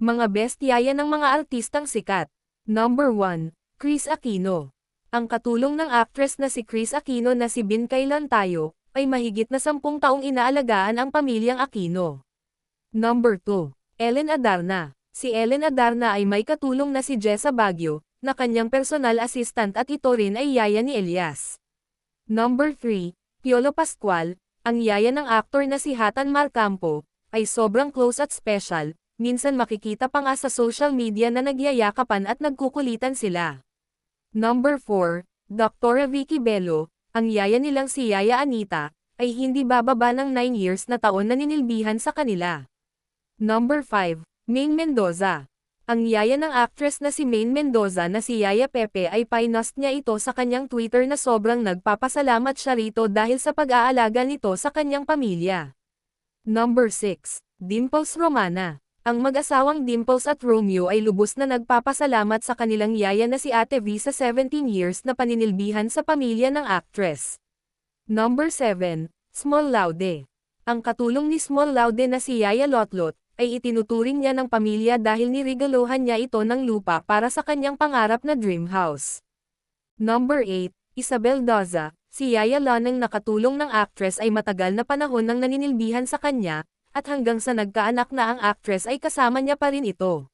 Mga best yaya ng mga artistang sikat. Number 1, Kris Aquino. Ang katulong ng actress na si Kris Aquino na si Bin Kailan Tayo, ay mahigit na 10 taong inaalagaan ang pamilyang Aquino. Number 2, Ellen Adarna. Si Ellen Adarna ay may katulong na si Jessa Baguio, na kanyang personal assistant at ito rin ay yaya ni Elias. Number 3, Piolo Pascual. Ang yaya ng aktor na si Hatan Marcampo, ay sobrang close at special, minsan makikita pa nga sa social media na nagyayakapan at nagkukulitan sila. Number 4, Dr. Vicky Bello. Ang yaya nilang si Yaya Anita, ay hindi bababa ng 9 years na taon na ninilbihan sa kanila. Number 5, Maine Mendoza. Ang yaya ng actress na si Maine Mendoza na si Yaya Pepe ay pinost niya ito sa kanyang Twitter na sobrang nagpapasalamat siya rito dahil sa pag-aalaga nito sa kanyang pamilya. Number 6, Dimples Romana. Ang mag-asawang Dimples at Romeo ay lubos na nagpapasalamat sa kanilang yaya na si Ate V sa 17 years na paninilbihan sa pamilya ng actress. Number 7, Small Laude. Ang katulong ni Small Laude na si Yaya Lotlot, ay itinuturing niya ng pamilya dahil niregaluhan niya ito ng lupa para sa kanyang pangarap na dream house. Number 8, Isabel Daza. Si Yaya Lanang na katulong ng actress ay matagal na panahon nang naninilbihan sa kanya, at hanggang sa nagkaanak na ang actress ay kasama niya pa rin ito.